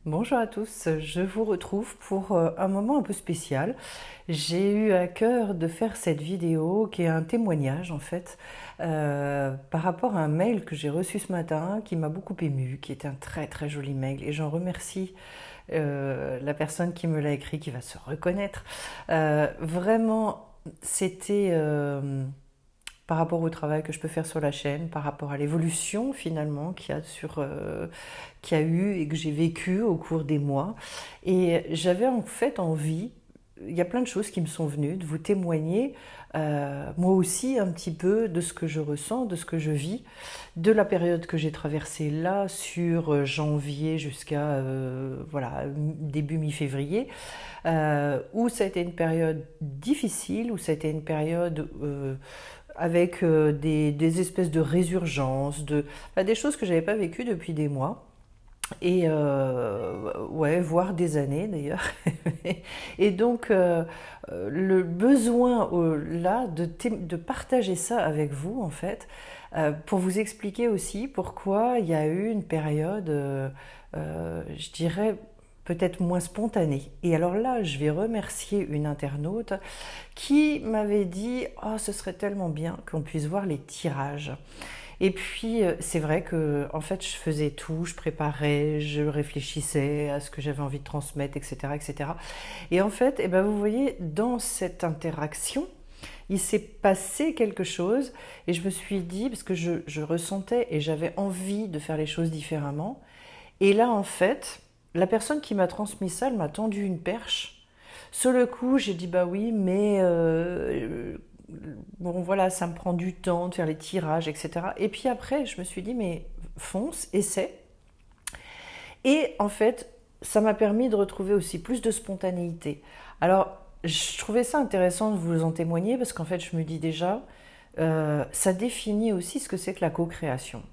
Bonjour à tous, je vous retrouve pour un moment un peu spécial. J'ai eu à cœur de faire cette vidéo qui est un témoignage en fait par rapport à un mail que j'ai reçu ce matin qui m'a beaucoup ému, qui est un très très joli mail et j'en remercie la personne qui me l'a écrit, qui va se reconnaître. Vraiment, c'était par rapport au travail que je peux faire sur la chaîne, par rapport à l'évolution finalement qu'il y a eu et que j'ai vécu au cours des mois. Et j'avais en fait envie, il y a plein de choses qui me sont venues, de vous témoigner, moi aussi un petit peu de ce que je ressens, de ce que je vis, de la période que j'ai traversée là sur janvier jusqu'à voilà, début mi-février, où ça a été une période difficile, où ça a été une période avec des espèces de résurgences, enfin, des choses que je n'avais pas vécues depuis des mois. Et ouais, voire des années d'ailleurs. Et donc, le besoin là de partager ça avec vous, en fait, pour vous expliquer aussi pourquoi il y a eu une période, je dirais, peut-être moins spontanée. Et alors là, je vais remercier une internaute qui m'avait dit: oh, ce serait tellement bien qu'on puisse voir les tirages. Et puis, c'est vrai que, en fait, je faisais tout, je préparais, je réfléchissais à ce que j'avais envie de transmettre, etc., etc. Et en fait, eh ben, vous voyez, dans cette interaction, il s'est passé quelque chose et je me suis dit, parce que je ressentais et j'avais envie de faire les choses différemment. Et là, en fait, la personne qui m'a transmis ça, elle m'a tendu une perche. Sur le coup, j'ai dit bah oui, mais bon voilà, ça me prend du temps de faire les tirages, etc. Et puis après, je me suis dit mais fonce, essaie. Et en fait, ça m'a permis de retrouver aussi plus de spontanéité. Alors, je trouvais ça intéressant de vous en témoigner parce qu'en fait, je me dis déjà, ça définit aussi ce que c'est que la co-création.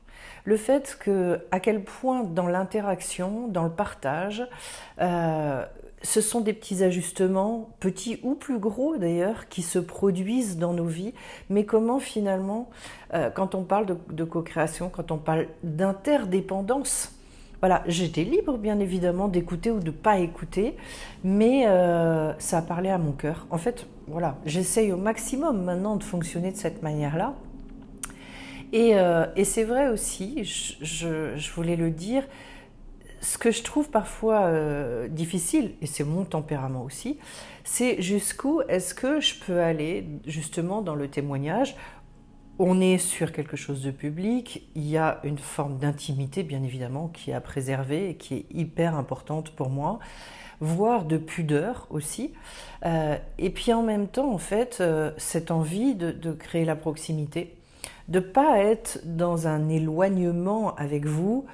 Le fait que, à quel point dans l'interaction, dans le partage, ce sont des petits ajustements, petits ou plus gros d'ailleurs, qui se produisent dans nos vies, mais comment finalement, quand on parle de co-création, quand on parle d'interdépendance, voilà, j'étais libre bien évidemment d'écouter ou de ne pas écouter, mais ça a parlé à mon cœur. En fait, voilà, j'essaye au maximum maintenant de fonctionner de cette manière-là. Et c'est vrai aussi, je voulais le dire, ce que je trouve parfois difficile, et c'est mon tempérament aussi, c'est jusqu'où est-ce que je peux aller justement dans le témoignage. On est sur quelque chose de public, il y a une forme d'intimité bien évidemment qui est à préserver et qui est hyper importante pour moi, voire de pudeur aussi. Et puis en même temps, en fait, cette envie de créer la proximité, de ne pas être dans un éloignement avec vous.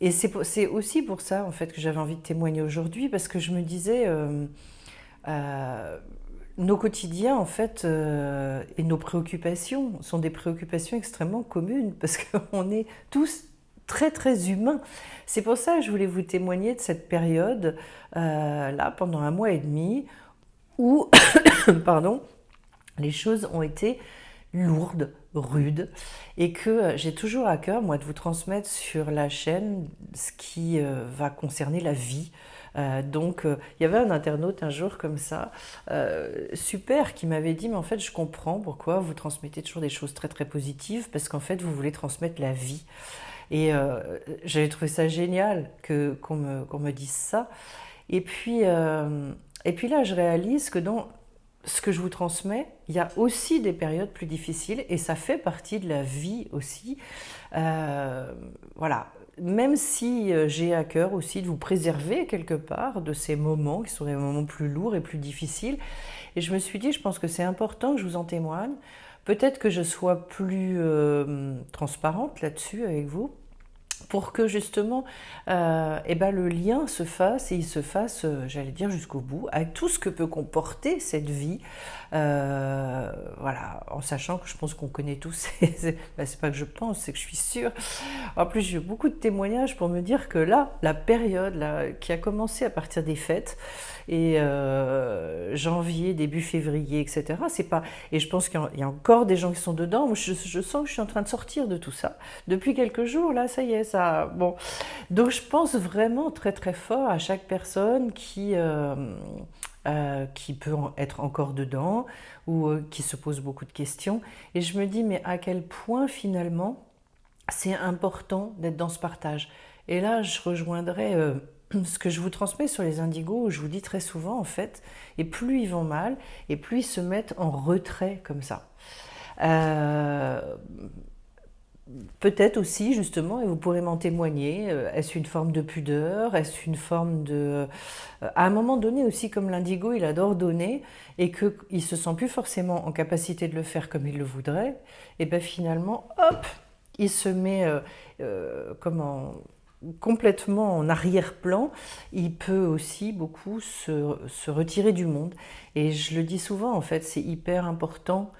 Et c'est aussi pour ça en fait que j'avais envie de témoigner aujourd'hui, parce que je me disais, euh, nos quotidiens en fait et nos préoccupations sont des préoccupations extrêmement communes parce qu'on est tous très très humains. C'est pour ça que je voulais vous témoigner de cette période là pendant un mois et demi où pardon, les choses ont été lourdes, rudes, et que j'ai toujours à cœur, moi, de vous transmettre sur la chaîne ce qui va concerner la vie. Il y avait un internaute un jour comme ça, super, qui m'avait dit, mais en fait, je comprends pourquoi vous transmettez toujours des choses très très positives, parce qu'en fait, vous voulez transmettre la vie. Et j'avais trouvé ça génial qu'on me dise ça. Et puis, euh, et puis là, je réalise que dans ce que je vous transmets, il y a aussi des périodes plus difficiles et ça fait partie de la vie aussi. Euh, voilà. Même si j'ai à cœur aussi de vous préserver quelque part de ces moments qui sont des moments plus lourds et plus difficiles. Et je me suis dit, je pense que c'est important que je vous en témoigne. Peut-être que je sois plus transparente là-dessus avec vous, pour que justement eh ben, le lien se fasse et il se fasse, j'allais dire, jusqu'au bout, avec tout ce que peut comporter cette vie. Voilà, en sachant que je pense qu'on connaît tous, c'est pas que je pense, c'est que je suis sûre. En plus, j'ai eu beaucoup de témoignages pour me dire que là, la période là, qui a commencé à partir des fêtes, et janvier, début février, etc. C'est pas, et je pense qu'il y a encore des gens qui sont dedans. Moi, je sens que je suis en train de sortir de tout ça. Depuis quelques jours, là, ça y est, ça. Bon, donc je pense vraiment très très fort à chaque personne qui peut être encore dedans ou qui se pose beaucoup de questions. Et je me dis, mais à quel point finalement c'est important d'être dans ce partage. Et là, je rejoindrai ce que je vous transmets sur les indigos, où je vous dis très souvent, en fait, et plus ils vont mal, et plus ils se mettent en retrait comme ça. Euh, Peut-être aussi, justement, et vous pourrez m'en témoigner, est-ce une forme de pudeur, est-ce une forme de... à un moment donné aussi, comme l'indigo, il adore donner, et qu'il ne se sent plus forcément en capacité de le faire comme il le voudrait, et bien finalement, hop, il se met complètement en arrière-plan, il peut aussi beaucoup se retirer du monde. Et je le dis souvent, en fait, c'est hyper important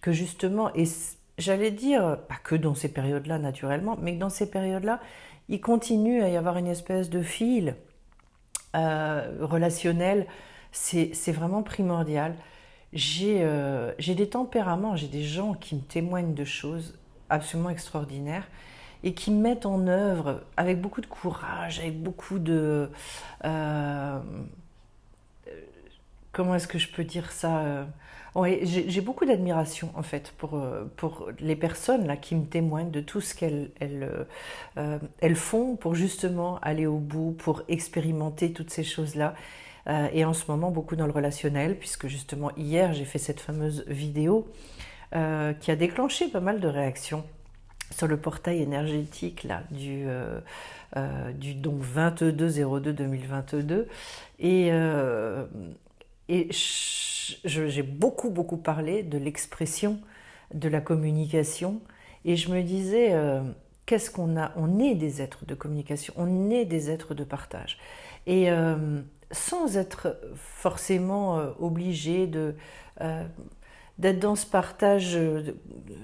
que justement, et j'allais dire, pas que dans ces périodes-là naturellement, mais que dans ces périodes-là, il continue à y avoir une espèce de fil relationnel. C'est vraiment primordial. J'ai des tempéraments, j'ai des gens qui me témoignent de choses absolument extraordinaires et qui mettent en œuvre avec beaucoup de courage, avec beaucoup de... euh, comment est-ce que je peux dire ça ouais, j'ai beaucoup d'admiration en fait pour les personnes là qui me témoignent de tout ce qu'elles font pour justement aller au bout, pour expérimenter toutes ces choses-là. Et en ce moment beaucoup dans le relationnel, puisque justement hier j'ai fait cette fameuse vidéo qui a déclenché pas mal de réactions sur le portail énergétique là, du donc 22/02/2022 et, et j'ai beaucoup parlé de l'expression, de la communication, et je me disais, qu'est-ce qu'on a? On est des êtres de communication, on est des êtres de partage. Et sans être forcément obligé d'être dans ce partage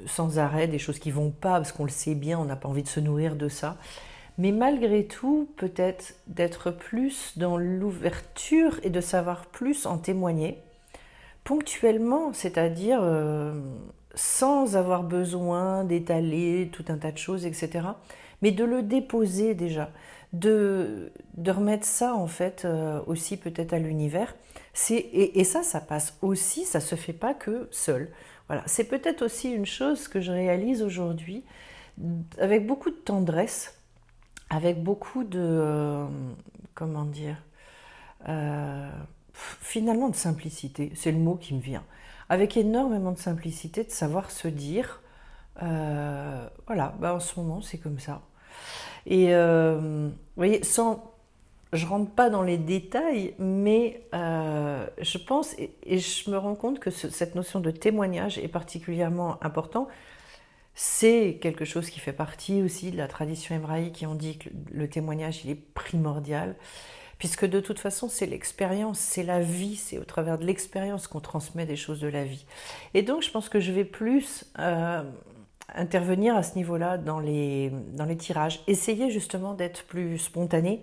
sans arrêt, des choses qui vont pas, parce qu'on le sait bien, on n'a pas envie de se nourrir de ça. Mais malgré tout, peut-être d'être plus dans l'ouverture et de savoir plus en témoigner, ponctuellement, c'est-à-dire sans avoir besoin d'étaler tout un tas de choses, etc. Mais de le déposer déjà, de remettre ça en fait aussi peut-être à l'univers. Et ça passe aussi, ça se fait pas que seul. Voilà, c'est peut-être aussi une chose que je réalise aujourd'hui avec beaucoup de tendresse, avec beaucoup de comment dire, euh, finalement de simplicité, c'est le mot qui me vient, avec énormément de simplicité, de savoir se dire, voilà, bah en ce moment c'est comme ça. Et vous voyez, je rentre pas dans les détails, mais je pense, et je me rends compte que cette notion de témoignage est particulièrement important. C'est quelque chose qui fait partie aussi de la tradition hébraïque, qui ont dit que le témoignage il est primordial, puisque de toute façon c'est l'expérience, c'est la vie, c'est au travers de l'expérience qu'on transmet des choses de la vie. Et donc je pense que je vais plus intervenir à ce niveau-là dans les tirages, essayer justement d'être plus spontané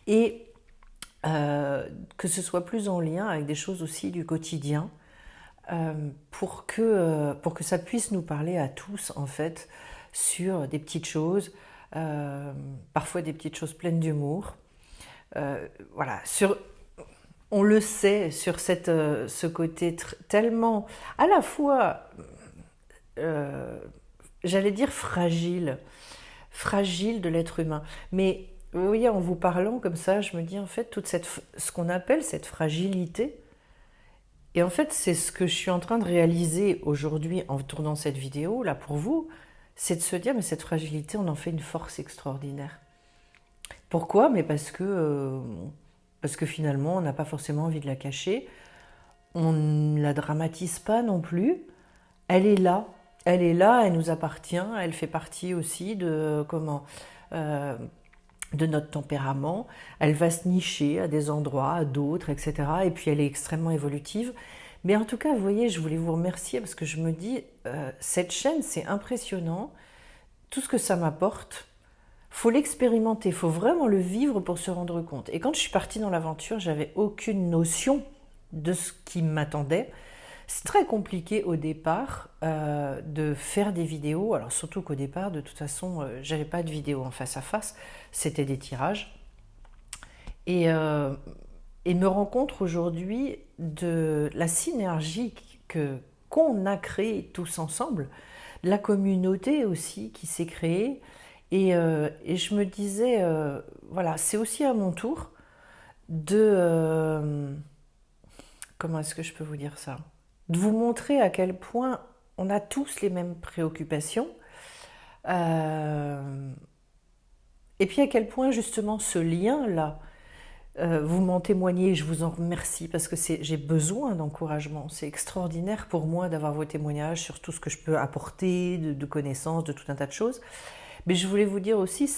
et que ce soit plus en lien avec des choses aussi du quotidien, pour que ça puisse nous parler à tous en fait sur des petites choses, parfois des petites choses pleines d'humour. Voilà, on le sait sur ce côté tellement à la fois, j'allais dire fragile de l'être humain. Mais vous voyez, en vous parlant comme ça, je me dis en fait toute ce qu'on appelle cette fragilité. Et en fait, c'est ce que je suis en train de réaliser aujourd'hui en tournant cette vidéo là pour vous, c'est de se dire mais cette fragilité, on en fait une force extraordinaire. Pourquoi? Mais parce que finalement, on n'a pas forcément envie de la cacher, on ne la dramatise pas non plus. Elle est là, elle nous appartient, elle fait partie aussi de notre tempérament. Elle va se nicher à des endroits, à d'autres, etc. Et puis elle est extrêmement évolutive. Mais en tout cas, vous voyez, je voulais vous remercier parce que je me dis, cette chaîne, c'est impressionnant. Tout ce que ça m'apporte, faut l'expérimenter, faut vraiment le vivre pour se rendre compte. Et quand je suis partie dans l'aventure, j'avais aucune notion de ce qui m'attendait. C'est très compliqué au départ de faire des vidéos, alors surtout qu'au départ, de toute façon, j'avais pas de vidéo en face à face, c'était des tirages. Et, euh, et me rends compte aujourd'hui de la synergie qu'on a créée tous ensemble, la communauté aussi qui s'est créée. Et je me disais, voilà, c'est aussi à mon tour de... comment est-ce que je peux vous dire ça? De vous montrer à quel point on a tous les mêmes préoccupations. euh, et puis à quel point justement ce lien-là, vous m'en témoignez, je vous en remercie parce que j'ai besoin d'encouragement. C'est extraordinaire pour moi d'avoir vos témoignages sur tout ce que je peux apporter, de connaissances, de tout un tas de choses. Mais je voulais vous dire aussi,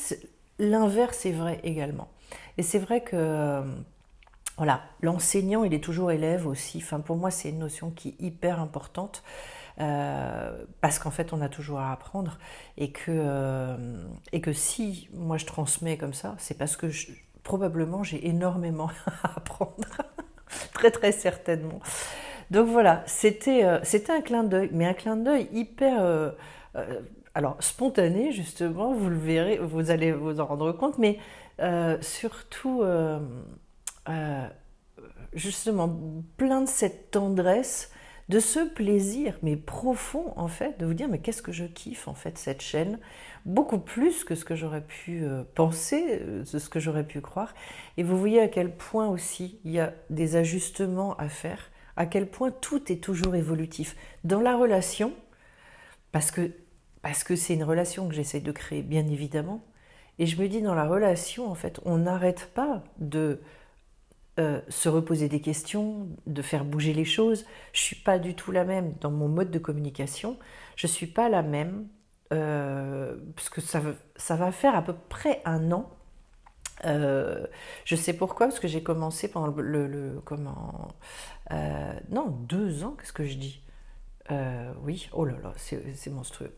l'inverse est vrai également. Et c'est vrai que voilà, l'enseignant, il est toujours élève aussi. Enfin, pour moi, c'est une notion qui est hyper importante parce qu'en fait, on a toujours à apprendre et que si moi je transmets comme ça, c'est parce que probablement j'ai énormément à apprendre, très très certainement. Donc voilà, c'était un clin d'œil, mais un clin d'œil hyper alors spontané justement, vous le verrez, vous allez vous en rendre compte, mais surtout euh, justement plein de cette tendresse, de ce plaisir, mais profond en fait, de vous dire mais qu'est-ce que je kiffe en fait cette chaîne, beaucoup plus que ce que j'aurais pu penser, de ce que j'aurais pu croire. Et vous voyez à quel point aussi il y a des ajustements à faire, à quel point tout est toujours évolutif. Dans la relation, parce que parce que c'est une relation que j'essaie de créer, bien évidemment. Et je me dis, dans la relation, en fait, on n'arrête pas de se reposer des questions, de faire bouger les choses. Je ne suis pas du tout la même dans mon mode de communication. Je ne suis pas la même, parce que ça va faire à peu près un an. Je sais pourquoi, parce que j'ai commencé pendant comment... non, 2 ans, qu'est-ce que je dis oui, oh là là, c'est monstrueux.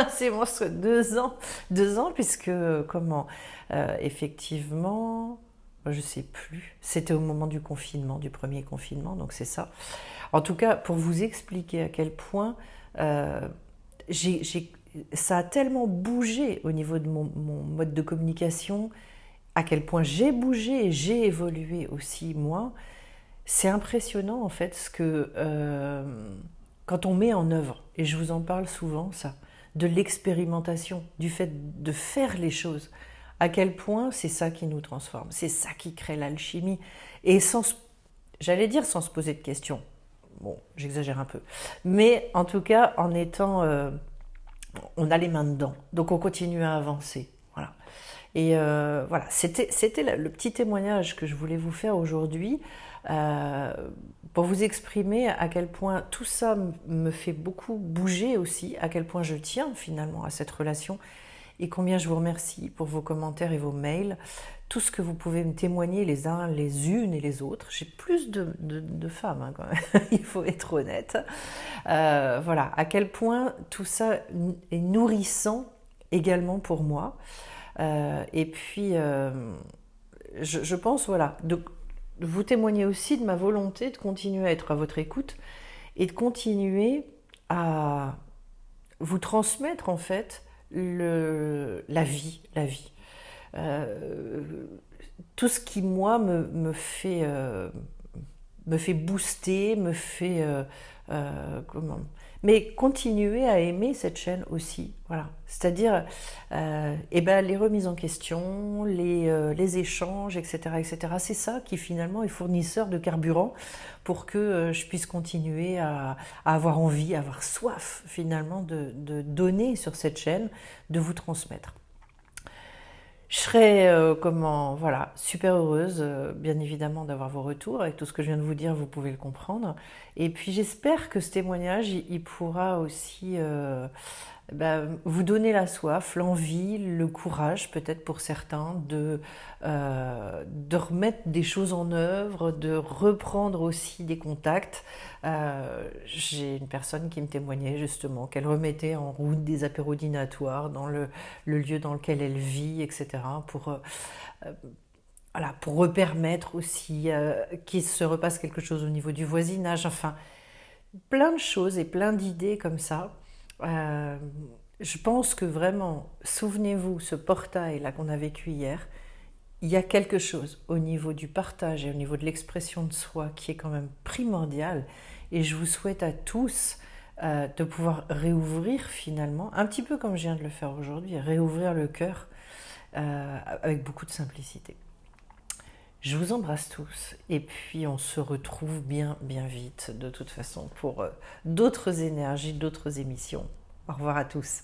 C'est monstrueux. 2 ans, 2 ans, puisque comment effectivement, je sais plus. C'était au moment du confinement, du premier confinement, donc c'est ça. En tout cas, pour vous expliquer à quel point euh, ça a tellement bougé au niveau de mon mode de communication, à quel point j'ai bougé et j'ai évolué aussi moi. C'est impressionnant en fait ce que quand on met en œuvre, et je vous en parle souvent ça, de l'expérimentation, du fait de faire les choses, à quel point c'est ça qui nous transforme, c'est ça qui crée l'alchimie, et j'allais dire sans se poser de questions, bon j'exagère un peu, mais en tout cas en étant, on a les mains dedans, donc on continue à avancer, voilà. Et voilà, c'était le petit témoignage que je voulais vous faire aujourd'hui euh, pour vous exprimer à quel point tout ça me fait beaucoup bouger aussi, à quel point je tiens finalement à cette relation et combien je vous remercie pour vos commentaires et vos mails, tout ce que vous pouvez me témoigner les uns, les unes et les autres. J'ai plus de femmes hein, quand même, il faut être honnête. Voilà, à quel point tout ça est nourrissant également pour moi. Et puis, je pense, voilà, de vous témoigner aussi de ma volonté de continuer à être à votre écoute et de continuer à vous transmettre en fait la vie, la vie. Euh, Tout ce qui moi me fait booster, me fait comment, mais continuer à aimer cette chaîne aussi, voilà. C'est-à-dire, eh ben, les remises en question, les échanges, etc., etc. C'est ça qui finalement est fournisseur de carburant pour que je puisse continuer à avoir envie, à avoir soif finalement de donner sur cette chaîne, de vous transmettre. Je serais voilà, super heureuse, bien évidemment, d'avoir vos retours. Avec tout ce que je viens de vous dire, vous pouvez le comprendre. Et puis j'espère que ce témoignage, il pourra aussi vous donner la soif, l'envie, le courage, peut-être pour certains, de remettre des choses en œuvre, de reprendre aussi des contacts. J'ai une personne qui me témoignait justement qu'elle remettait en route des apéros dînatoires dans le lieu dans lequel elle vit, etc. Voilà, pour permettre aussi qu'il se repasse quelque chose au niveau du voisinage. Enfin, plein de choses et plein d'idées comme ça. Euh, je pense que vraiment, souvenez-vous, ce portail là qu'on a vécu hier, il y a quelque chose au niveau du partage et au niveau de l'expression de soi qui est quand même primordial. Et je vous souhaite à tous de pouvoir réouvrir finalement, un petit peu comme je viens de le faire aujourd'hui, réouvrir le cœur avec beaucoup de simplicité. Je vous embrasse tous et puis on se retrouve bien bien vite de toute façon pour d'autres énergies, d'autres émissions. Au revoir à tous.